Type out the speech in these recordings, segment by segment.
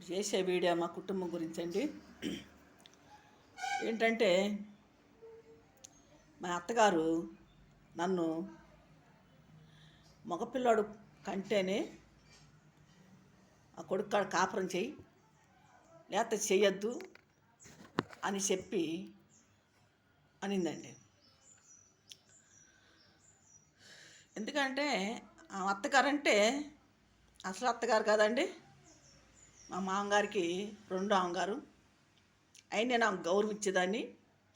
ఇప్పుడు చేసే వీడియో మా కుటుంబం గురించి అండి. ఏంటంటే మా అత్తగారు నన్ను మగపిల్లాడు కంటేనే ఆ కొడుకు కాడ కాపురం చేయి లేకపోతే చెయ్యొద్దు అని చెప్పి అనిందండి. ఎందుకంటే ఆ అత్తగారంటే అసలు అత్తగారు కాదండి, మా మామగారికి రెండో అమ్మగారు. అయినా నాకు గౌరవం ఇచ్చేదాన్ని,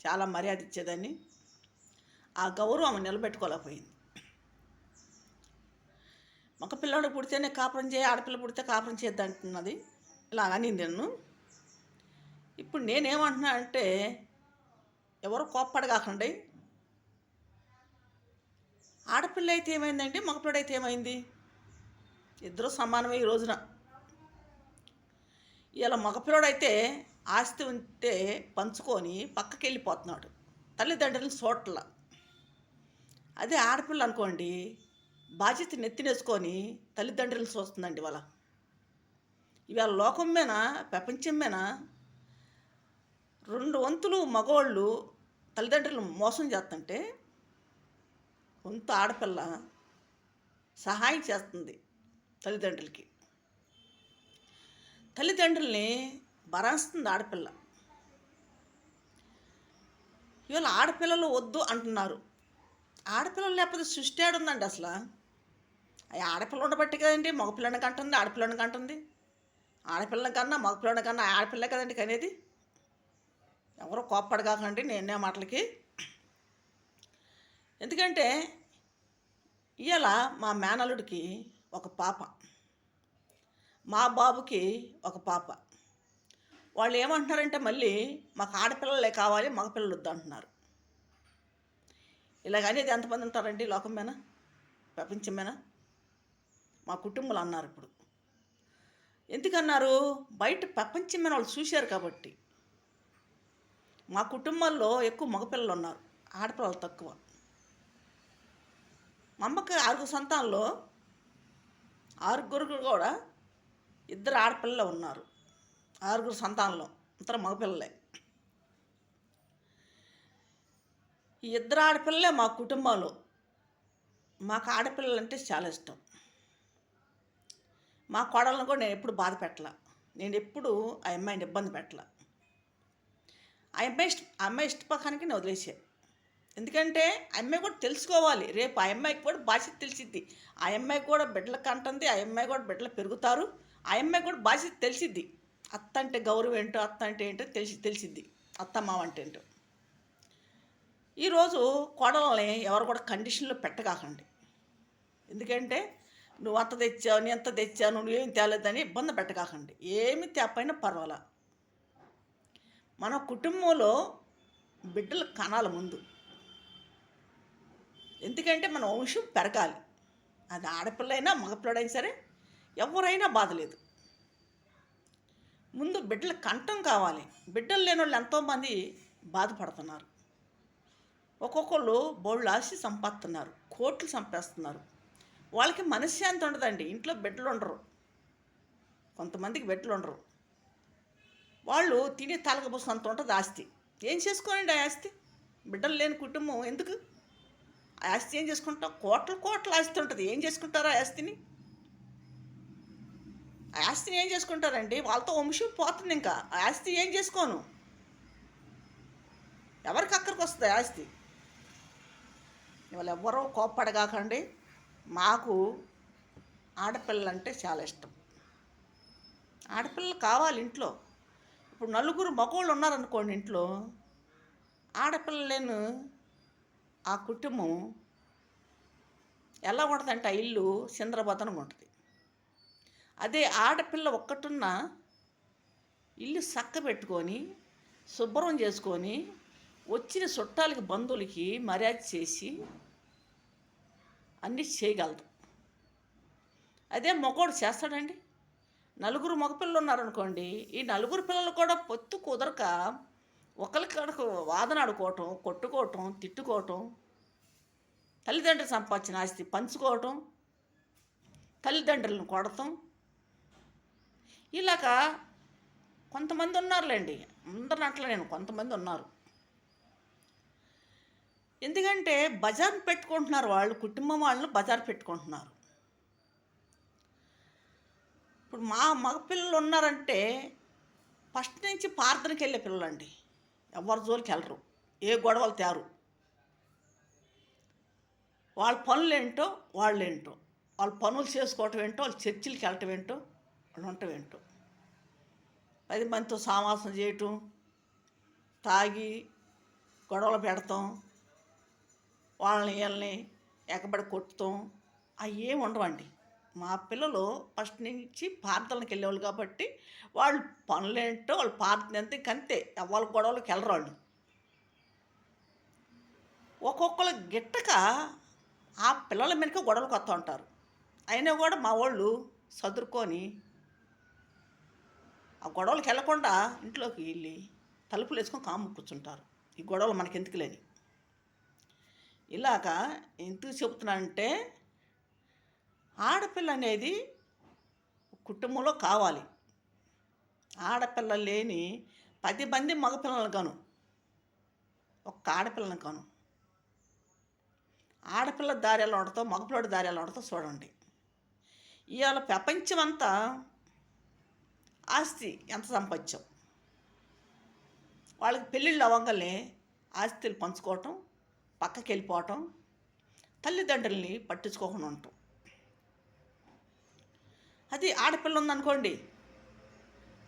చాలా మర్యాద ఇచ్చేదాన్ని. ఆ గౌరవం ఆమె నిలబెట్టుకోలేకపోయింది. మగ పిల్లాడు పుడితేనే కాపురం చేయి, ఆడపిల్ల పుడితే కాపురం చేయొద్దు అంటున్నది. ఇలా అనింది నన్ను. ఇప్పుడు నేనేమంటున్నా అంటే, ఎవరు కోప్పడగాకండి. ఆడపిల్ల అయితే ఏమైందండి, మగపిల్లడు అయితే ఏమైంది? ఇద్దరు సమానమే ఈ రోజున. ఇలా మగపిల్లడైతే ఆస్తి ఉంటే పంచుకొని పక్కకి వెళ్ళిపోతున్నాడు, తల్లిదండ్రులను చూడట్ల. అదే ఆడపిల్ల అనుకోండి, బాధ్యత నెత్తినేసుకొని తల్లిదండ్రులను చూస్తుందండి. ఇవాళ లోకం మీద, ప్రపంచం మీద 2 వంతులు మగవాళ్ళు తల్లిదండ్రులను మోసం చేస్తుంటే, వంతు ఆడపిల్ల సహాయం చేస్తుంది తల్లిదండ్రులకి. తల్లిదండ్రుల్ని భరాస్తుంది ఆడపిల్ల. ఇవాళ ఆడపిల్లలు వద్దు అంటున్నారు. ఆడపిల్లలు లేకపోతే సృష్టి ఆడుందండి అసలు. ఆడపిల్ల ఉండబట్టి కదండి మగపిల్లని కంటుంది, ఆడపిల్లని కంటుంది. ఆడపిల్లని కన్నా మగపిల్లని కన్నా ఆడపిల్ల కదండి కనేది. ఎవరో కోప్పడగాకండి నేనే మాటలకి. ఎందుకంటే ఇవాళ మా మేనల్లుడికి ఒక పాప, మా బాబుకి ఒక పాప. వాళ్ళు ఏమంటున్నారంటే మళ్ళీ మాకు ఆడపిల్లలే కావాలి, మగపిల్లలు వద్దు అంటున్నారు. ఇలాగనేది ఎంతమంది ఉంటారండి లోకం మీద, ప్రపంచం మీద? మా కుటుంబాలు అన్నారు. ఇప్పుడు ఎందుకన్నారు? బయట ప్రపంచం మీద వాళ్ళు చూశారు కాబట్టి. మా కుటుంబాల్లో ఎక్కువ మగపిల్లలు ఉన్నారు, ఆడపిల్లలు తక్కువ. మా అమ్మకి 6 సంతానంలో 6 కూడా 2 ఆడపిల్లలే ఉన్నారు. 6 సంతానంలో అంతా మగపిల్లలే. ఈ 2 ఆడపిల్లలే మా కుటుంబంలో. మాకు ఆడపిల్లలు అంటే చాలా ఇష్టం. మా కోడలను కూడా నేను ఎప్పుడు బాధ పెట్టాల, నేను ఎప్పుడు ఆ అమ్మాయిని ఇబ్బంది పెట్టాల. ఆ అమ్మాయి ఇష్టపకానికి నేను వదిలేసా. ఎందుకంటే ఆ అమ్మాయి కూడా తెలుసుకోవాలి, రేపు ఆ అమ్మాయికి కూడా బాధ్యత తెలిసిద్ది. ఆ అమ్మాయి కూడా బిడ్డలకు అంటుంది, ఆ అమ్మాయి కూడా బిడ్డలు పెరుగుతారు. ఆ అమ్మాయి కూడా బాధ్యత తెలిసిద్ది. అత్త అంటే గౌరవం ఏంటో, అత్త అంటే ఏంటో తెలిసిద్ది, అత్త మావ అంటే ఏంటో. ఈరోజు కోడలని ఎవరు కూడా కండిషన్లో పెట్టగాకండి. ఎందుకంటే నువ్వు అంత తెచ్చావు, నేను ఎంత తెచ్చాను, నువ్వు ఏం తేలేదని ఇబ్బంది పెట్టగాకండి. ఏమి తేపైనా పర్వాలా. మన కుటుంబంలో బిడ్డలు కనాల ముందు. ఎందుకంటే మన వంశం పెరగాలి. అది ఆడపిల్లైనా మగపిల్లడైనా సరే ఎవరైనా బాధలేదు. ముందు బిడ్డలు కంఠం కావాలి. బిడ్డలు లేని వాళ్ళు ఎంతోమంది బాధపడుతున్నారు. ఒక్కొక్కళ్ళు బోళ్ళు ఆశి సంపాదిస్తున్నారు, కోట్లు సంపేస్తున్నారు. వాళ్ళకి మనశ్శాంతి ఉండదండి. ఇంట్లో బిడ్డలు ఉండరు, కొంతమందికి బిడ్డలు ఉండరు. వాళ్ళు తినే తలకబోసం అంత ఉంటుంది ఆస్తి. ఏం చేసుకోనండి ఆ ఆస్తి? బిడ్డలు లేని కుటుంబం ఎందుకు? ఆ ఆస్తి ఏం చేసుకుంటాం? కోట్ల ఆస్తి ఉంటుంది. ఏం చేసుకుంటారు ఆ ఆస్తిని? ఆ ఆస్తిని ఏం చేసుకుంటారండి? వాళ్ళతో వంశం పోతుంది. ఇంకా ఆ ఆస్తి ఏం చేసుకోను? ఎవరికి అక్కడికి వస్తుంది ఆస్తి? ఇవాళ ఎవరో కోప్పడగాకండి. మాకు ఆడపిల్లలంటే చాలా ఇష్టం. ఆడపిల్లలు కావాలి ఇంట్లో. ఇప్పుడు 4 మగవాళ్ళు ఉన్నారనుకోండి ఇంట్లో, ఆడపిల్ల లేని ఆ కుటుంబం ఎలా ఉంటుందంటే ఆ ఇల్లు చింద్రబదనంగా ఉంటుంది. అదే ఆడపిల్ల ఒక్కటున్న ఇల్లు చక్క పెట్టుకొని శుభ్రం చేసుకొని వచ్చిన చుట్టాలకి బంధువులకి మర్యాద చేసి అన్నీ చేయగలదు. అదే మగవాడు చేస్తాడండి? 4 మగపిల్లలు ఉన్నారనుకోండి, ఈ 4 పిల్లలు కూడా పొత్తు కుదరక ఒకరికొకరికి వాదనాడుకోవటం, కొట్టుకోవటం, తిట్టుకోవటం, తల్లిదండ్రులు సంపాదించిన ఆస్తి పంచుకోవటం, తల్లిదండ్రులను కొడటం, ఇలాగా కొంతమంది ఉన్నారులేండి, అందరిని అట్లా నేను కొంతమంది ఉన్నారు. ఎందుకంటే బజార్ పెట్టుకుంటున్నారు, వాళ్ళు కుటుంబం వాళ్ళని బజార్ పెట్టుకుంటున్నారు. ఇప్పుడు మా మగపిల్లలు ఉన్నారంటే ఫస్ట్ నుంచి ప్రార్థనకి వెళ్ళే పిల్లలండి. ఎవరి జోలికి వెళ్ళరు, ఏ గొడవలు తేరు. వాళ్ళ పనులేంటో వాళ్ళేంటో, వాళ్ళ పనులు చేసుకోవటం ఏంటో, వాళ్ళు చర్చిలకి వెళ్ళటం ఏంటో, వాళ్ళు ఉండటం ఏంటో, 10 మందితో సావాసం చేయటం, తాగి గొడవలు పెడతాం, వాళ్ళని వీళ్ళని ఎగబడి కొట్టుతాం, అవి ఏమి ఉండవండి. మా పిల్లలు ఫస్ట్ నుంచి ప్రార్థనలకు వెళ్ళేవాళ్ళు కాబట్టి వాళ్ళు పనులేంటో వాళ్ళు ప్రార్థన ఎంత కంతే, ఎవరి గొడవలకు వెళ్ళరు వాళ్ళు. ఒక్కొక్కరు గిట్టక ఆ పిల్లల మీదకి గొడవలకు వస్తూ ఉంటారు. అయినా కూడా మా వాళ్ళు సదురుకొని ఆ గొడవలకు వెళ్ళకుండా ఇంట్లోకి వెళ్ళి తలుపులు వేసుకొని కాము కూర్చుంటారు. ఈ గొడవలు మనకెందుకు లేని. ఇలాగా ఎందుకు చెబుతున్నానంటే, ఆడపిల్ల అనేది కుటుంబంలో కావాలి. ఆడపిల్ల లేని 10 మంది మగపిల్లలను కాను, ఒక్క ఆడపిల్లని కాను. ఆడపిల్ల దారి ఎలా ఉండతో మగపిల్లడి దారి ఎలా ఉండతో చూడండి. ఇవాళ ప్రపంచమంతా ఆస్తి ఎంత సంపాదించాం, వాళ్ళకి పెళ్ళిళ్ళు అవ్వగానే ఆస్తులు పంచుకోవటం, పక్కకి వెళ్ళిపోవటం, తల్లిదండ్రుల్ని పట్టించుకోకుండా ఉండటం. అది ఆడపిల్ల ఉందనుకోండి,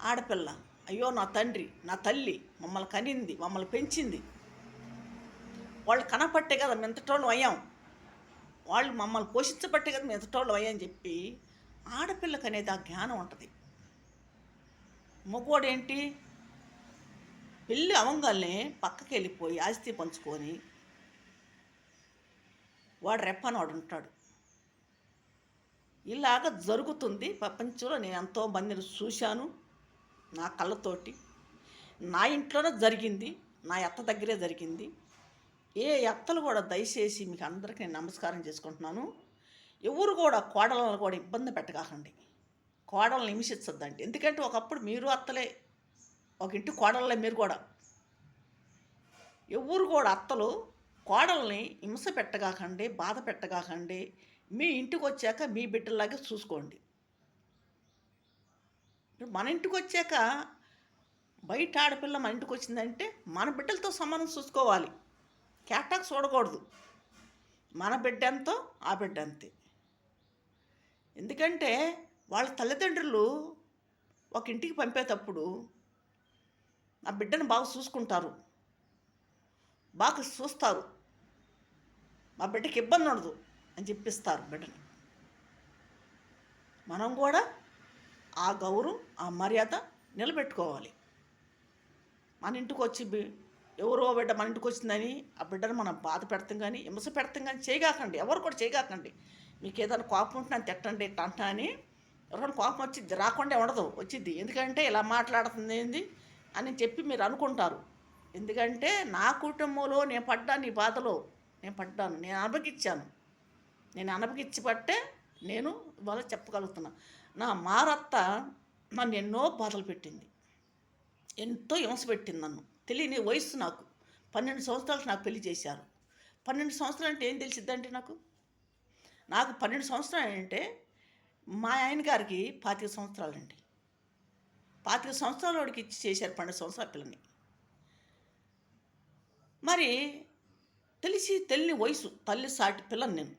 ఆడపిల్ల అయ్యో నా తండ్రి నా తల్లి మమ్మల్ని కనింది, మమ్మల్ని పెంచింది, వాళ్ళు కనపట్టే కదా మింతటోళ్ళు అయ్యాం, వాళ్ళు మమ్మల్ని పోషించబట్టే కదా మింతటోళ్ళు అయ్యాని చెప్పి ఆడపిల్లకి అనేది ఆ జ్ఞానం ఉంటుంది. మగవాడేంటి, పెళ్ళి అవంగాల్నే పక్కకి వెళ్ళిపోయి ఆస్తి పంచుకొని వాడు రెప్పని వాడు ఉంటాడు. ఇలాగ జరుగుతుంది ప్రపంచంలో. నేను ఎంతో మందిని చూశాను నా కళ్ళతోటి. నా ఇంట్లోనే జరిగింది, నా అత్త దగ్గరే జరిగింది. ఏ అత్తలు కూడా దయచేసి మీకు అందరికీ నేను నమస్కారం చేసుకుంటున్నాను. ఎవరు కూడా కోడలను కూడా ఇబ్బంది పెట్టకాకండి, కోడలను హింసించద్దండి. ఎందుకంటే ఒకప్పుడు మీరు అత్తలే, ఒక ఇంటి కోడలే మీరు కూడా. ఎవరు కూడా అత్తలు కోడల్ని హింస పెట్టగాకండి, బాధ పెట్టగాకండి. మీ ఇంటికి వచ్చాక మీ బిడ్డలాగే చూసుకోండి. మన ఇంటికి వచ్చాక బయట ఆడపిల్ల మన ఇంటికి వచ్చిందంటే మన బిడ్డలతో సమానం చూసుకోవాలి, కేటాకు చూడకూడదు. మన బిడ్డ ఎంతో ఆ బిడ్డ అంతే. ఎందుకంటే వాళ్ళ తల్లిదండ్రులు ఒక ఇంటికి పంపేటప్పుడు ఆ బిడ్డను బాగా చూసుకుంటారు, బాగా చూస్తారు, మా బిడ్డకి ఇబ్బంది ఉండదు అని చెప్పిస్తారు బిడ్డని. మనం కూడా ఆ గౌరవం ఆ మర్యాద నిలబెట్టుకోవాలి. మన ఇంటికి వచ్చి ఎవరో బిడ్డ మన ఇంటికి వచ్చిందని ఆ బిడ్డను మనం బాధ పెడతాం కానీ హింస పెడతాం కానీ చేయగాకండి. ఎవరు కూడా చేయగాకండి. మీకు ఏదైనా కోపం ఉంటే నన్ను తిట్టండి ఇట్ట అని. ఎవరైనా కోపం వచ్చింది రాకుండా ఉండదు, వచ్చింది. ఎందుకంటే ఇలా మాట్లాడుతుంది ఏంది అని చెప్పి మీరు అనుకుంటారు. ఎందుకంటే నా కుటుంబంలో నేను పడ్డాను, ఈ బాధలో నేను పడ్డాను, నేను అనుభవించాను. నేను అనుభవించి పట్టే నేను ఇవాళ చెప్పగలుగుతున్నా. నా మారత్త నన్ను ఎన్నో బాధలు పెట్టింది, ఎంతో హింస పెట్టింది. నన్ను తెలియని వయసు నాకు 12 సంవత్సరాలకు నాకు పెళ్లి చేశారు. 12 సంవత్సరాలు అంటే ఏం తెలిసిద్దంటే నాకు 12 సంవత్సరాలు అంటే మా ఆయన గారికి 25 సంవత్సరాలండి. 25 సంవత్సరాల వాడికి ఇచ్చి చేశారు 12 సంవత్సరాల పిల్లని. మరి తెలియని వయసు, తల్లి సాటి పిల్లని నేను.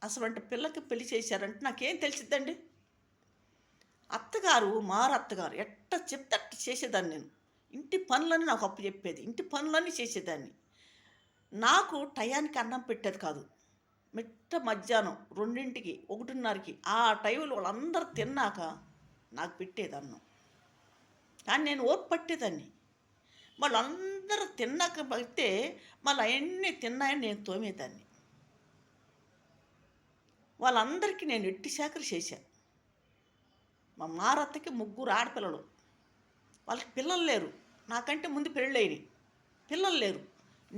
అసలు పిల్లకి పెళ్లి చేశారంటే నాకేం తెలిసిద్దండి. అత్తగారు మారత్తగారు ఎట్ట చెప్తే అట్ట చేసేదాన్ని నేను. ఇంటి పనులని నాకు అప్పు చెప్పేది, ఇంటి పనులన్నీ చేసేదాన్ని. నాకు టయానికి అన్నం పెట్టేది కాదు. మిట్ట మధ్యాహ్నం 2ంటికి 1:30కి ఆ టైంలో వాళ్ళందరూ తిన్నాక నాకు పెట్టేది అన్నం. కానీ నేను ఓర్పు పట్టేదాన్ని. వాళ్ళందరూ తిన్నాక పడితే మళ్ళీ అవన్నీ తిన్నాయని నేను తోమేదాన్ని. వాళ్ళందరికీ నేను ఎట్టి శాఖలు చేశాను. మా మారత్తకి 3 ఆడపిల్లలు, వాళ్ళకి పిల్లలు లేరు. నాకంటే ముందు పెళ్ళైనవి, పిల్లలు లేరు.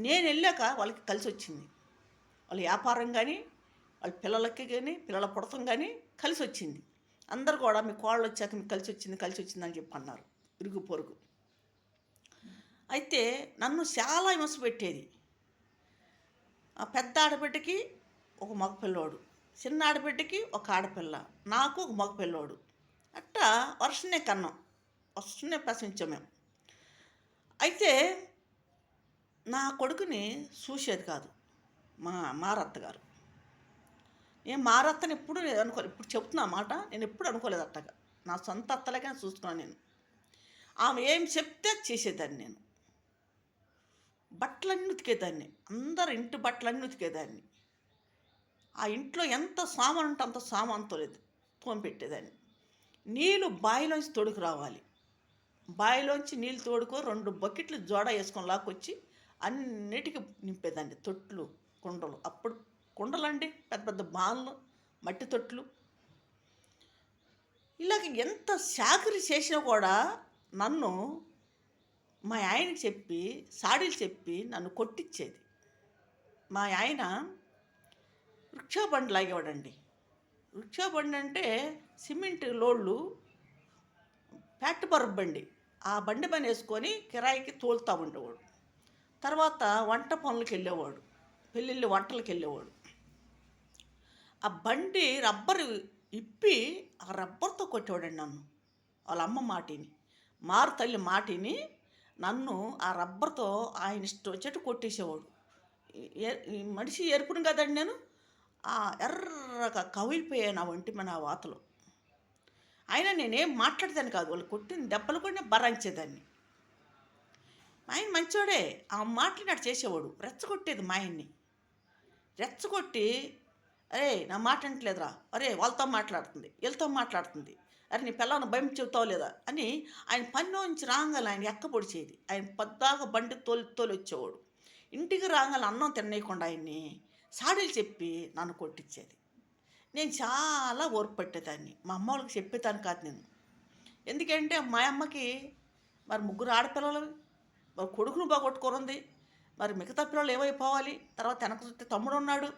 నేను వెళ్ళాక వాళ్ళకి కలిసి వచ్చింది. వాళ్ళ వ్యాపారం కానీ వాళ్ళ పిల్లలకి కానీ పిల్లల పుడతం కానీ కలిసి వచ్చింది. అందరు కూడా మీ కోళ్ళు వచ్చాక మీకు కలిసి వచ్చింది అని చెప్పి అన్నారు. ఇరుగు పొరుగు. అయితే నన్ను చాలా హింస పెట్టేది. ఆ పెద్ద ఆడబిడ్డకి ఒక మగ పిల్లోడు, చిన్న ఆడబిడ్డకి ఒక ఆడపిల్ల, నాకు ఒక మగ పిల్లోడు. అట్టా వరుసనే కన్నాం, వరుసనే ప్రసవించాం మేము. అయితే నా కొడుకుని చూసేది కాదు మా మారత్త గారు. నేను మారత్తని ఎప్పుడు అనుకోలేదు, ఇప్పుడు చెప్తున్నా మాట, నేను ఎప్పుడు అనుకోలేదు అట్టగా. నా సొంత అత్తలకే చూసుకున్నాను నేను. ఆమె ఏం చెప్తే చేసేదాన్ని నేను. బట్టలన్నీ ఉతికేదాన్ని, అందరు ఇంటి బట్టలన్నీ ఉతికేదాన్ని. ఆ ఇంట్లో ఎంత సామాను ఉంటే అంత సామానుతో లేదు తోమిపెట్టేదాన్ని. నీళ్ళు బావిలోంచి తోడుకు రావాలి, బావిలోంచి నీళ్ళు తోడుకో 2 బకెట్లు జోడ వేసుకొని లాక్కొచ్చి అన్నిటికీ నింపేదాన్ని. తొట్లు, కుండలు, అప్పుడు కుండలండి, పెద్ద పెద్ద బాన్లు, మట్టి తొట్లు. ఇలాగ ఎంత చాకరీ చేసినా కూడా నన్ను మా ఆయనకి చెప్పి, సాడీలు చెప్పి నన్ను కొట్టించేది. మా ఆయన రిక్షా బండి లాగేవాడండి. రిక్షా బండి అంటే సిమెంట్ లోళ్ళు, ఫ్యాక్టరీ బర్బ్ బండి. ఆ బండి పని వేసుకొని కిరాయికి తోలుతూ ఉండేవాడు. తర్వాత వంట పనులకు వెళ్ళేవాడు, పెళ్ళిళ్ళు వంటలకు వెళ్ళేవాడు. ఆ బండి రబ్బరు ఇప్పి ఆ రబ్బర్తో కొట్టేవాడండి నన్ను. వాళ్ళ అమ్మ మాటిని, మారు తల్లి మాటిని నన్ను ఆ రబ్బర్తో ఆయన ఇష్టం వచ్చేట్టు కొట్టేసేవాడు. ఈ మనిషి ఎరుపును కదండి నేను, ఆ ఎర్రగా కవిలిపోయాను ఆ ఒంటి మీద, ఆ వాతలు. అయినా నేనేం మాట్లాడేదాన్ని కాదు, వాళ్ళు కొట్టిన దెబ్బలు కూడా నేను భరించేదాన్ని. మా ఆయన మంచోడే, ఆ మాట్లాడినట్టు చేసేవాడు. రెచ్చగొట్టేది మా ఆయన్ని, రెచ్చగొట్టి, అరే నా మాట అంటలేదురా, అరే వాళ్ళతో మాట్లాడుతుంది, వీళ్ళతో మాట్లాడుతుంది, అరే నీ పిల్లలను భయం చెబుతావు లేదా అని ఆయన పనిలోంచి రాగాలి ఆయన ఎక్క పొడిచేది. ఆయన పద్దాగా బండి తోలి వచ్చేవాడు. ఇంటికి రాగాలి అన్నం తినేయకుండా ఆయన్ని సాడీలు చెప్పి నన్ను కొట్టించేది. నేను చాలా ఓర్పు పట్టేదాన్ని. మా అమ్మ వాళ్ళకి చెప్పేదాన్ని కాదు నేను. ఎందుకంటే మా అమ్మకి మరి 3 ఆడపిల్లలు, మరి కొడుకును బాగొట్టుకోనుంది, మరి మిగతా పిల్లలు ఏమైపోవాలి, తర్వాత వెనక చూస్తే తమ్ముడు ఉన్నాడు,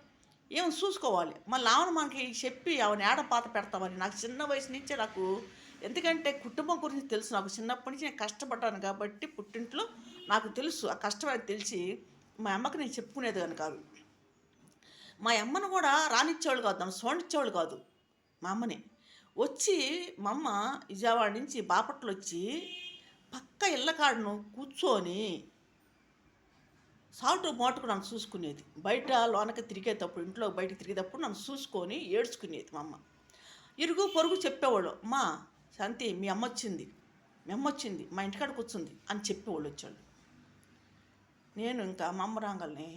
ఏమి చూసుకోవాలి. మళ్ళీ ఆమెను మనకి చెప్పి ఆమెను ఏడ పాత పెడతామని నాకు చిన్న వయసు నుంచే నాకు, ఎందుకంటే కుటుంబం గురించి తెలుసు నాకు. చిన్నప్పటి నుంచి నేను కష్టపడ్డాను కాబట్టి పుట్టింట్లో నాకు తెలుసు. ఆ కష్టం అని తెలిసి మా అమ్మకి నేను చెప్పుకునేది కానీ కాదు. మా అమ్మను కూడా రానిచ్చేవాళ్ళు కాదు, నన్ను సోనిచ్చేవాళ్ళు కాదు. మా అమ్మని వచ్చి, మా అమ్మ విజయవాడ నుంచి బాపట్ల వచ్చి పక్క ఇళ్ళ కాడను కూర్చొని సాల్ట్ మోటుకు నన్ను చూసుకునేది. బయట లోనకి తిరిగేటప్పుడు, ఇంట్లో బయటకు తిరిగేటప్పుడు నన్ను చూసుకొని ఏడ్చుకునేది మా అమ్మ. ఇరుగు పొరుగు చెప్పేవాళ్ళు, అమ్మా శాంతి మీ అమ్మ వచ్చింది, మీ అమ్మ వచ్చింది, మా ఇంటికాడ కూర్చుంది అని చెప్పేవాళ్ళు వచ్చాడు. నేను ఇంకా మా అమ్మ రాగాలని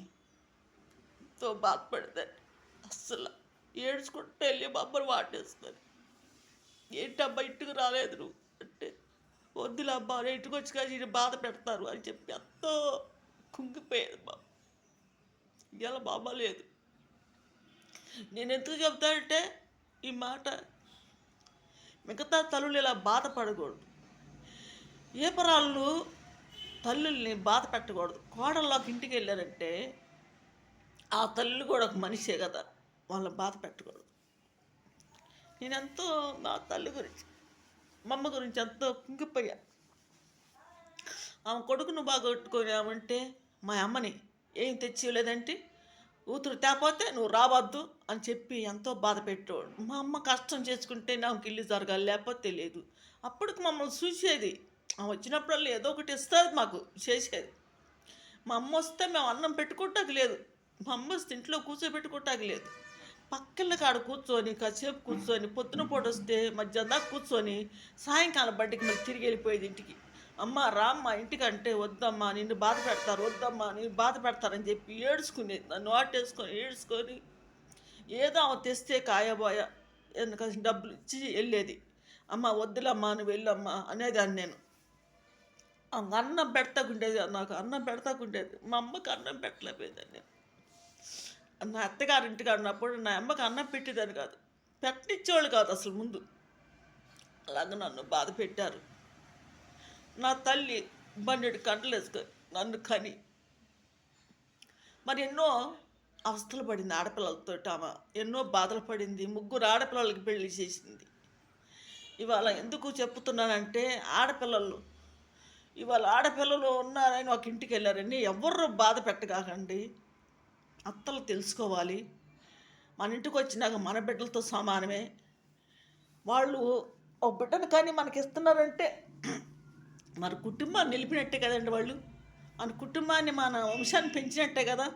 ఎంతో బాధపడేదాన్ని. అస్సలు ఏడ్చుకుంటే వెళ్ళి మా అమ్మని వాటేస్తుంది. ఏంటమ్మా ఇంటికి రాలేదు నువ్వు అంటే, వద్దులే అబ్బా నేను ఇంటికి వచ్చి కానీ బాధ పెడతారు అని చెప్పి ఎంతో కుంగిపోయేది మా అమ్మ. ఇలా మా అమ్మ లేదు. నేను ఎందుకు చెప్తానంటే ఈ మాట, మిగతా తల్లులు ఇలా బాధపడకూడదు, ఏ పరాళ్ళు తల్లుల్ని బాధ పెట్టకూడదు. కోడల్లోకి ఇంటికి వెళ్ళారంటే ఆ తల్లి కూడా ఒక మనిషే కదా, వాళ్ళని బాధ పెట్టకూడదు. నేనెంతో మా తల్లి గురించి, మా అమ్మ గురించి ఎంతో కుంగిపోయా. ఆమె కొడుకును బాగొట్టుకున్నామంటే మా అమ్మని ఏం తెచ్చివ్వలేదంటే, కూతురు తేపోతే నువ్వు రావద్దు అని చెప్పి ఎంతో బాధ పెట్టేవాడు. మా అమ్మ కష్టం చేసుకుంటే నాకు ఇల్లు జరగాలి, లేకపోతే తెలియదు. అప్పటికి మమ్మల్ని చూసేది, వచ్చినప్పుడల్లా ఏదో ఒకటి ఇస్తుంది మాకు చేసేది. మా అమ్మ వస్తే మేము అన్నం పెట్టుకోవటానికి లేదు, మా అమ్మ వస్తే ఇంట్లో కూర్చోబెట్టుకోవటానికి లేదు. పక్కల కాడ కూర్చొని కాసేపు కూర్చొని, పొద్దున పూట వస్తే మధ్యాహ్నం దాకా కూర్చొని సాయంకాలం బడ్డికి మళ్ళీ తిరిగి వెళ్ళిపోయేది ఇంటికి. అమ్మ రామ్మ ఇంటికంటే, వద్దమ్మా నిన్ను బాధ పెడతారు, వద్దమ్మా నిన్ను బాధ పెడతారని చెప్పి ఏడ్చుకునేది. నన్ను వాటేసుకొని ఏడ్చుకొని ఏదో ఆమె తెస్తే కాయబోయా ఎందుకంటే డబ్బులు ఇచ్చి వెళ్ళేది. అమ్మ వద్దులమ్మా నువ్వు వెళ్ళమ్మా అనేదాన్ని నేను. అన్నం పెడతాకుండేది, నాకు అన్నం పెడతాకుండేది. మా అమ్మకి అన్నం పెట్టలేకపోయేదాన్ని నేను. నా అత్తగారింటికి అన్నప్పుడు నా అమ్మకి అన్నం పెట్టేదాన్ని కాదు, పెట్టించేవాళ్ళు కాదు అసలు ముందు. అలాగే నన్ను బాధ పెట్టారు. నా తల్లి బండెడు కంటలు వేసుకొని నన్ను కని మరి ఎన్నో అవస్థలు పడింది ఆడపిల్లలతో. ఆమె ఎన్నో బాధలు పడింది. 3 ఆడపిల్లలకి పెళ్లి చేసింది. ఇవాళ ఎందుకు చెప్తున్నానంటే, ఆడపిల్లలు ఇవాళ ఆడపిల్లలు ఉన్నారని ఒక ఇంటికి వెళ్ళారండి, ఎవరు బాధ పెట్టగాకండి. అత్తలు తెలుసుకోవాలి, మన ఇంటికి వచ్చినాక మన బిడ్డలతో సమానమే. వాళ్ళు ఒక బిడ్డను కానీ మనకి ఇస్తున్నారంటే మన కుటుంబాన్ని నిలిపినట్టే కదండి వాళ్ళు. మన కుటుంబాన్ని, మన వంశాన్ని పెంచినట్టే కదా.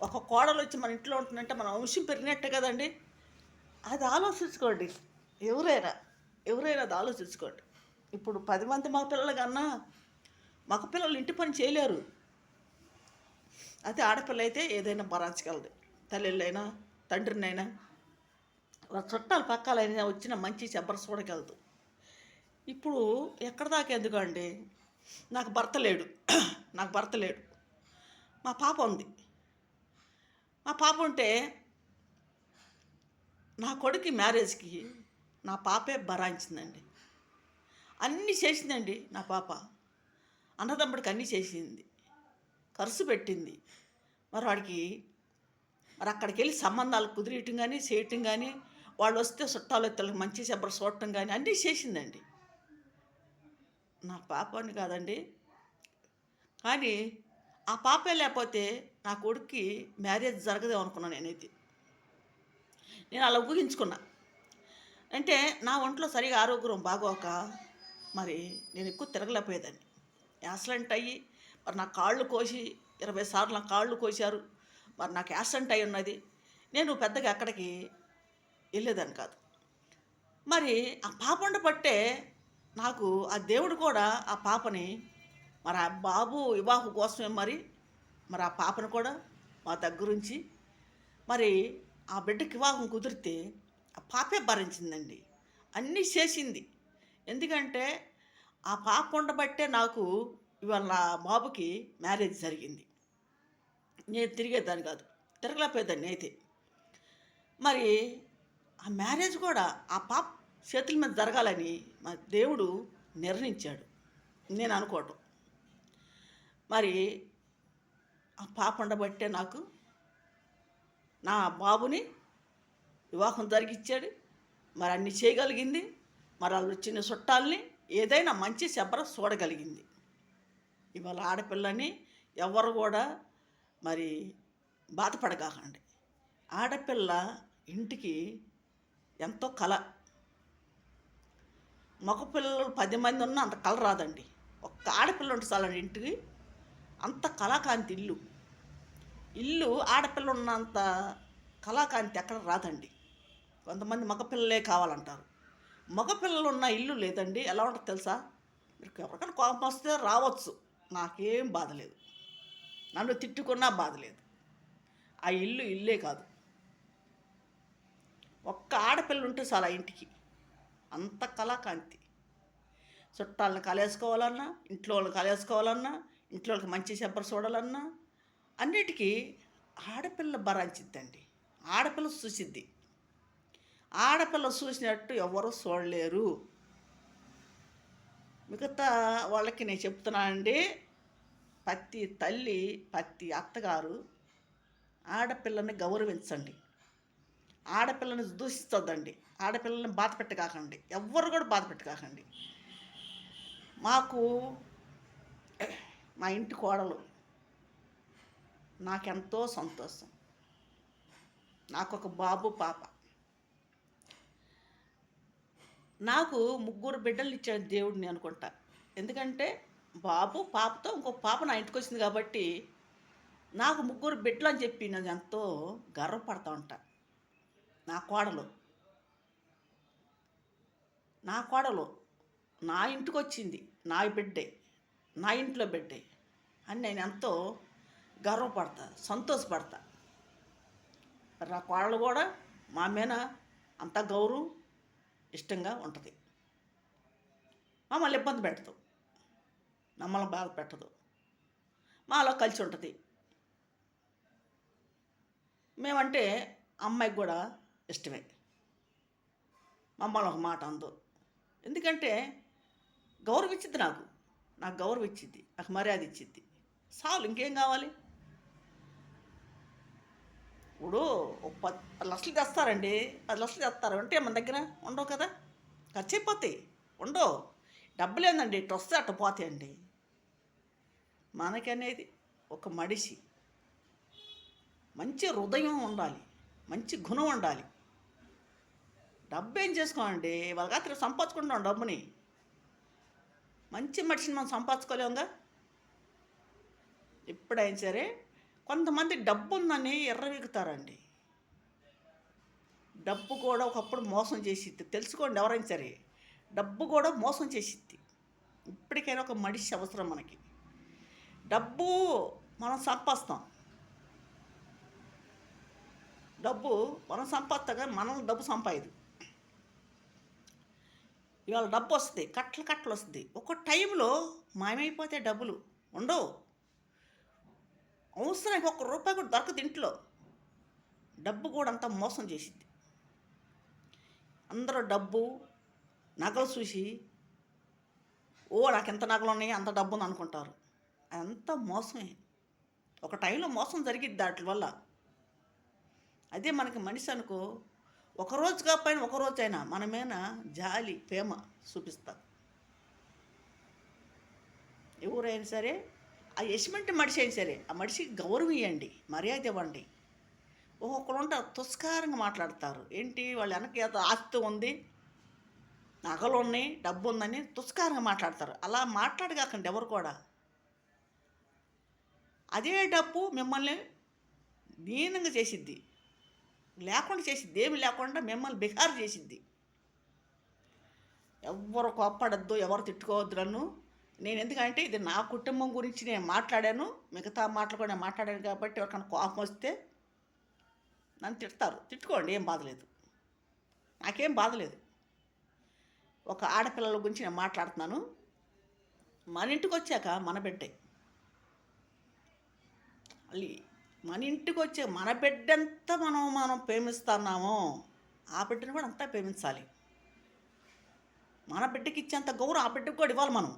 ఒక కోడలు వచ్చి మన ఇంట్లో ఉంటుందంటే మన వంశం పెరిగినట్టే కదండి. అది ఆలోచించుకోండి. ఎవరైనా ఎవరైనా అది ఆలోచించుకోండి. ఇప్పుడు 10 మంది మగ పిల్లల కన్నా మగ పిల్లలు ఇంటి పని చేయలేరు. అదే ఆడపిల్ల అయితే ఏదైనా భరించగలదు. తల్లిళ్ళైనా తండ్రినైనా వాళ్ళ చుట్టాలు పక్కాలైనా వచ్చిన మంచి చెబ్బర చూడగలదు. ఇప్పుడు ఎక్కడ దాకా ఎందుకండి, నాకు భర్త లేడు. నాకు భర్త లేడు. మా పాప ఉంది. మా పాప ఉంటే నా కొడుకు మ్యారేజ్కి నా పాపే భరాయించిందండి. అన్నీ చేసిందండి నా పాప. అన్నదమ్ముడికి అన్నీ చేసింది, ఖర్చు పెట్టింది. మరి వాడికి మరి అక్కడికి వెళ్ళి సంబంధాలు కుదిరియటం కానీ చేయటం కానీ, వాళ్ళు వస్తే చుట్టాలు ఎత్తలకు మంచి చెబ్బర చూడటం కానీ అన్నీ చేసిందండి. నా పాప అని కాదండి, కానీ ఆ పాపే లేకపోతే నా కొడుక్కి మ్యారేజ్ జరగదేమో అనుకున్నాను నేనైతే. నేను అలా ఊహించుకున్నా. అంటే నా ఒంట్లో సరిగా ఆరోగ్యం బాగోక మరి నేను ఎక్కువ తిరగలేకపోయేదాన్ని. యాక్సిడెంట్ అయ్యి మరి నా కాళ్ళు కోసి 20 సార్లు నా కాళ్ళు కోసారు. మరి నాకు యాక్సిడెంట్ అయి ఉన్నది. నేను పెద్దగా ఎక్కడికి వెళ్ళేదాన్ని కాదు. మరి ఆ పాప ఉండబట్టే నాకు ఆ దేవుడు కూడా ఆ పాపని, మరి ఆ బాబు వివాహం కోసమే మరి ఆ పాపను కూడా మా దగ్గరుంచి మరి ఆ బిడ్డకి వివాహం కుదిరితే ఆ పాపే భరించిందండి. అన్నీ చేసింది. ఎందుకంటే ఆ పాప ఉండబట్టే నాకు ఇవాళ నా బాబుకి మ్యారేజ్ జరిగింది. నేను తిరిగేదాన్ని కాదు, తిరగలేకపోయేదాన్ని అయితే. మరి ఆ మ్యారేజ్ కూడా ఆ పాప చేతుల మీద జరగాలని మా దేవుడు నిర్ణయించాడు, నేను అనుకోవటం. మరి ఆ పాప ఉండబట్టే నాకు నా బాబుని వివాహం జరిగిచ్చాడు. మరి అన్ని చేయగలిగింది. మరి వాళ్ళు వచ్చిన చుట్టాలని ఏదైనా మంచి శబ్బర చూడగలిగింది. ఇవాళ ఆడపిల్లని ఎవరు కూడా మరి బాధపడగాకండి. ఆడపిల్ల ఇంటికి ఎంతో కళ. మగపిల్లలు 10 మంది ఉన్నా అంత కళ రాదండి. ఒక్క ఆడపిల్ల ఉంటే చాలండి ఇంటికి, అంత కళాకాంతి ఇల్లు. ఇల్లు ఆడపిల్ల ఉన్నంత కళాకాంతి ఎక్కడ రాదండి. కొంతమంది మగపిల్లలే కావాలంటారు. మగపిల్లలు ఉన్న ఇల్లు లేదండి, ఎలా ఉంటుందో తెలుసా? మీరు ఎవరికైనా కోపం వస్తే రావచ్చు, నాకేం బాధ లేదు. నన్ను తిట్టుకున్నా బాధ లేదు. ఆ ఇల్లు ఇల్లే కాదు. ఒక్క ఆడపిల్ల ఉంటే చాలా ఇంటికి అంత కళాకాంతి. చుట్టాలను కలేసుకోవాలన్నా, ఇంట్లో వాళ్ళని కలేసుకోవాలన్నా, ఇంట్లో వాళ్ళకి మంచి చెప్పరు చూడాలన్నా అన్నిటికీ ఆడపిల్ల భరాంచిద్దండి. ఆడపిల్ల చూసిద్ది. ఆడపిల్ల చూసినట్టు ఎవరు చూడలేరు. మిగతా వాళ్ళకి నేను చెప్తున్నానండి, ప్రతి తల్లి ప్రతి అత్తగారు ఆడపిల్లని గౌరవించండి. ఆడపిల్లని దూషించొద్దండి. ఆడపిల్లని బాధ పెట్టకాకండి. ఎవ్వరు కూడా బాధ పెట్టకాకండి. మాకు మా ఇంటి కోడలు నాకెంతో సంతోషం. నాకు ఒక బాబు పాప. నాకు 3 బిడ్డలు ఇచ్చాడు దేవుడిని అనుకుంటా. ఎందుకంటే బాబు పాపతో ఇంకో పాప నా ఇంటికి వచ్చింది కాబట్టి నాకు 3 బిడ్డలు అని చెప్పి నేను ఎంతో గర్వపడతా ఉంటా. నా కోడలు నా కోడలు నా ఇంటికి వచ్చింది, నా బిడ్డే, నా ఇంట్లో బిడ్డే అని నేను ఎంతో గర్వపడతా, సంతోషపడతా. నా కోడలు కూడా మా మీద అంత గౌరవం ఇష్టంగా ఉంటుంది. మమ్మల్ని ఇబ్బంది పెట్టదు, మమ్మల్ని బాధ పెట్టదు, మాలో కలిసి ఉంటుంది. మేమంటే అమ్మాయికి కూడా ఇష్టమే. మమ్మల్ని ఒక మాట అందో. ఎందుకంటే గౌరవం ఇచ్చిద్ది. నాకు గౌరవం ఇచ్చిద్ది, నాకు మర్యాద ఇచ్చిద్ది. చాలు, ఇంకేం కావాలి? ఇప్పుడు 10 లక్షలు తెస్తారండి, 10 లక్షలు తెస్తారు అంటే మన దగ్గర ఉండవు కదా, ఖర్చు అయిపోతాయి, ఉండవు. డబ్బులు ఏందండి, ఇటు వస్తే అట్ట పోతాయండి. మనకనేది ఒక మడిసి మంచి హృదయం ఉండాలి, మంచి గుణం ఉండాలి. డబ్బు ఏం చేసుకోండి, వాళ్ళ రాత్రి సంపాదించుకుంటున్నాం డబ్బుని. మంచి మనిషిని మనం సంపాదించుకోలేముగా. ఎప్పుడైనా సరే కొంతమంది డబ్బు ఉందని ఎర్రవీగుతారండి. డబ్బు కూడా ఒకప్పుడు మోసం చేసిద్ది, తెలుసుకోండి ఎవరైనా సరే. డబ్బు కూడా మోసం చేసిద్ది. ఇప్పటికైనా ఒక మనిషి అవసరం మనకి. డబ్బు మనం సంపాదిస్తాం, డబ్బు మనం సంపాదిస్తాగా, మనం డబ్బు సంపాదదు. ఇవాళ డబ్బు వస్తుంది, కట్టలు కట్టలు వస్తుంది, ఒక టైంలో మాయమైపోతే డబ్బులు ఉండవు. అవసరానికి ₹1 కూడా దొరకదు ఇంట్లో. డబ్బు కూడా అంతా మోసం చేసిద్ది. అందరూ డబ్బు నగలు చూసి నాకు ఎంత నగలు ఉన్నాయి, అంత డబ్బు ఉంది అనుకుంటారు. అదంతా మోసమే. ఒక టైంలో మోసం జరిగిద్ది వాటి వల్ల. అదే మనకి మనిషి అనుకో, ఒకరోజు కాకపోయినా ఒకరోజైనా మన మీద జాలి ప్రేమ చూపిస్తారు. ఎవరైనా సరే, ఆ ఎటువంటి మనిషి అయినా సరే ఆ మనిషికి గౌరవం ఇవ్వండి, మర్యాద ఇవ్వండి. ఒక్కొక్కరు ఉంటారు తుస్కారంగా మాట్లాడతారు. ఏంటి వాళ్ళు వెనక ఏదో ఆస్తి ఉంది, నగలు ఉన్నాయి, డబ్బు ఉందని తుస్కారంగా మాట్లాడతారు. అలా మాట్లాడగాకండి ఎవరు కూడా. అదే డబ్బు మిమ్మల్ని దీనంగా చేసిద్ది, లేకుండా చేసిద్ది, ఏమి లేకుండా మిమ్మల్ని బిహార్ చేసిద్ది. ఎవరు కోప్పడద్దు, ఎవరు తిట్టుకోవద్దు నన్ను. నేను ఎందుకంటే ఇది నా కుటుంబం గురించి నేను మాట్లాడాను, మిగతా మాటలు కూడా నేను మాట్లాడాను కాబట్టి ఎవరికైనా కోపం వస్తే నన్ను తిడతారు, తిట్టుకోండి, ఏం బాధలేదు, నాకేం బాధలేదు. ఒక ఆడపిల్లల గురించి నేను మాట్లాడుతున్నాను. మన ఇంటికి వచ్చాక మన బిడ్డే, మన ఇంటికి వచ్చే మన బిడ్డంతా మనం ప్రేమిస్తున్నామో ఆ బిడ్డను కూడా అంతా ప్రేమించాలి. మన బిడ్డకి ఇచ్చేంత గౌరవం ఆ బిడ్డకు కూడా ఇవ్వాలి. మనం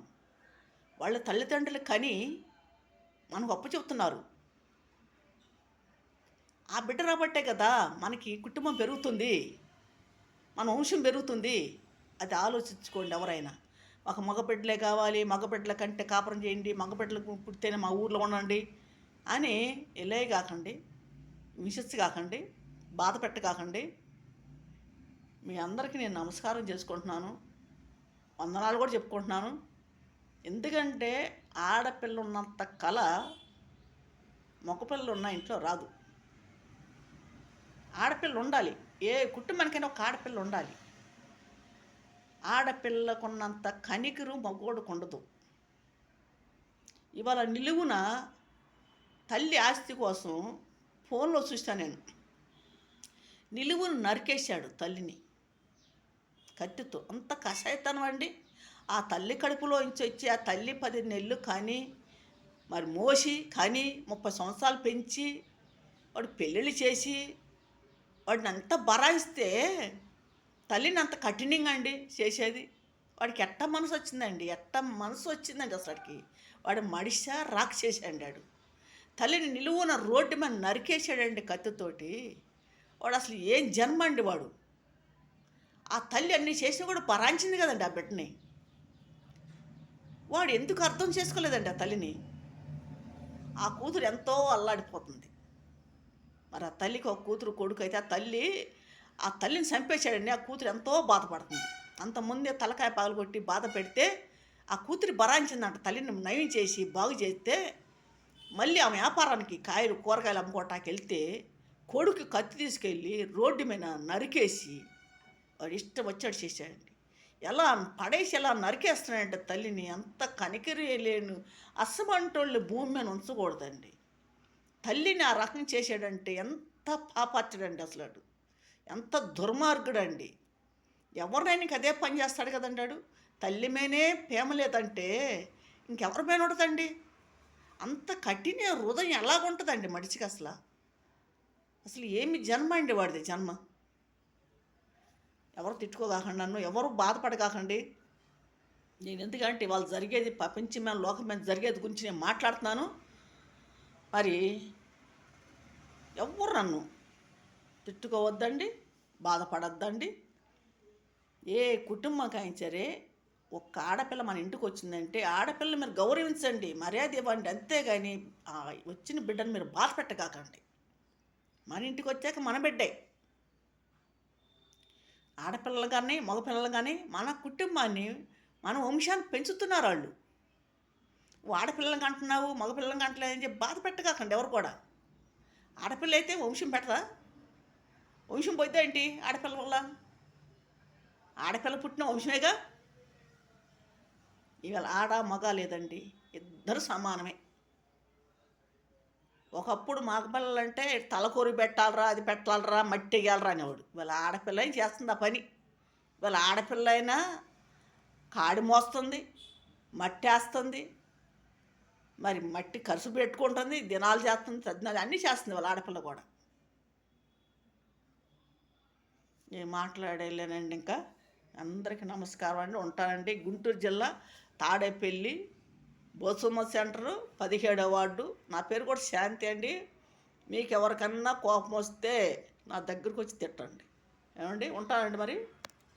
వాళ్ళ తల్లిదండ్రులు కని మనకు అప్పు చెప్తున్నారు. ఆ బిడ్డ రాబట్టే కదా మనకి కుటుంబం పెరుగుతుంది, మన వంశం పెరుగుతుంది. అది ఆలోచించుకోండి ఎవరైనా. ఒక మగబిడ్డలే కావాలి, మగబిడ్డల కంటే కాపురం చేయండి, మగబిడ్డలకు పుడితేనే మా ఊర్లో ఉండండి అని ఎలే కాకండి, విషస్సు కాకండి, బాధ పెట్ట కాకండి. మీ అందరికీ నేను నమస్కారం చేసుకుంటున్నాను, వందనాలు కూడా చెప్పుకుంటున్నాను. ఎందుకంటే ఆడపిల్ల ఉన్నంత కళ మగపిల్లలు ఉన్న ఇంట్లో రాదు. ఆడపిల్ల ఉండాలి, ఏ కుటుంబానికైనా ఒక ఆడపిల్ల ఉండాలి. ఆడపిల్లకున్నంత కనికరు మగోడుకు ఉండదు. ఇవాళ నిలువున తల్లి ఆస్తి కోసం ఫోన్లో చూస్తాను నేను, నిలువును నరికేశాడు తల్లిని కత్తితో. అంత కషాయతనం అండి. ఆ తల్లి కడుపులో నుంచి వచ్చి ఆ తల్లి 10 నెలలు కానీ మరి మోసి కానీ 30 సంవత్సరాలు పెంచి వాడు పెళ్ళిళ్ళు చేసి వాడిని అంత బరాయిస్తే తల్లిని అంత కఠినంగా అండి చేసేది. వాడికి ఎట్ట మనసు వచ్చిందండి, ఎట్ట మనసు వచ్చిందండి అసలుకి. వాడు మడిసా రాక్షసేసాడు. వాడు తల్లిని నిలువున రోడ్డు మీద నరికేసాడండి కత్తితోటి. వాడు అసలు ఏం జన్మ అండి వాడు. ఆ తల్లి అన్నీ చేసినా కూడా పరాంచింది కదండి ఆ బిడ్డని. వాడు ఎందుకు అర్థం చేసుకోలేదండి ఆ తల్లిని. ఆ కూతురు ఎంతో అల్లాడిపోతుంది. మరి ఆ తల్లికి ఒక కూతురు కొడుకు అయితే ఆ తల్లిని చంపేశాడండి. ఆ కూతురు ఎంతో బాధపడుతుంది. అంతకుముందే తలకాయ పగలగొట్టి బాధ పెడితే ఆ కూతురి బరాయించిందంట. తల్లిని నయం చేసి బాగు చేస్తే మళ్ళీ ఆ వ్యాపారానికి కాయలు కూరగాయలు అమ్ముకోవటానికి వెళ్తే కొడుకు కత్తి తీసుకెళ్ళి రోడ్డు మీద నరికేసి వాడు ఇష్టం వచ్చాడు చేశాడండి. ఎలా పడేసి ఎలా నరికేస్తున్నాడంటే తల్లిని. అంత కనికరి లేను అసమంటోళ్ళు భూమి మీద ఉంచకూడదండి. తల్లిని ఆ రకం చేశాడంటే ఎంత పాపాత్రుడండి అసలు. ఎంత దుర్మార్గుడండి. ఎవరినైనా ఇంక అదే పని చేస్తాడు కదండి వాడు. తల్లి మీనే ప్రేమ లేదంటే ఇంకెవరి మీద ఉంటుందండి. అంత కఠిన హృదయం ఎలాగుంటుందండి మనిషికి అసలు. అసలు ఏమి జన్మ అండి వాడిది జన్మ. ఎవరు తిట్టుకోకాకండి, నన్ను ఎవరు బాధపడకాకండి. నేను ఎందుకంటే వాళ్ళు జరిగేది ప్రపంచం మీద లోకం మీద జరిగేది గురించి నేను మాట్లాడుతున్నాను. మరి ఎవ్వరు నన్ను తిట్టుకోవద్దండి, బాధపడద్దండి. ఏ కుటుంబంకైనా సరే ఒక్క ఆడపిల్ల మన ఇంటికి వచ్చిందంటే ఆడపిల్లని మీరు గౌరవించండి, మర్యాద ఇవ్వండి, అంతేగాని ఆ వచ్చిన బిడ్డను మీరు బాధ పెట్టకాకండి. మన ఇంటికి వచ్చాక మన బిడ్డే. ఆడపిల్లలు కానీ మగపిల్లలు కానీ మన కుటుంబాన్ని మన వంశాన్ని పెంచుతున్నారు వాళ్ళు. నువ్వు ఆడపిల్లలకి అంటున్నావు మగపిల్లలకి అంటలేదని చెప్పి బాధ పెట్టకాకండి ఎవరు కూడా. ఆడపిల్ల అయితే వంశం పెట్టదా? వంశం పోయిద్దా ఏంటి ఆడపిల్ల వల్ల? ఆడపిల్ల పుట్టిన వంశమేగా. ఇవాళ ఆడ మగ లేదండి, ఇద్దరు సమానమే. ఒకప్పుడు మగపిల్లలంటే తలకూరి పెట్టాలరా, అది పెట్టాలరా, మట్టి వేయాలరా అనేవాడు. ఇవాళ ఆడపిల్ల ఏం చేస్తుంది ఆ పని. ఇవాళ ఆడపిల్ల అయినా కాడి మోస్తుంది, మట్టి వేస్తుంది, మరి మట్టి ఖర్చు పెట్టుకుంటుంది, దినాలు చేస్తుంది, తద్దినాలు అన్నీ చేస్తుంది వాళ్ళ ఆడపిల్ల కూడా. నేను మాట్లాడలేనండి ఇంకా. అందరికీ నమస్కారం అండి, ఉంటానండి. గుంటూరు జిల్లా తాడేపల్లి బోసమ్మ సెంటరు 17వ వార్డు. నా పేరు కూడా శాంతి అండి. మీకు ఎవరికన్నా కోపం వస్తే నా దగ్గరకు వచ్చి తిట్టండి. ఏమండి, ఉంటానండి మరి.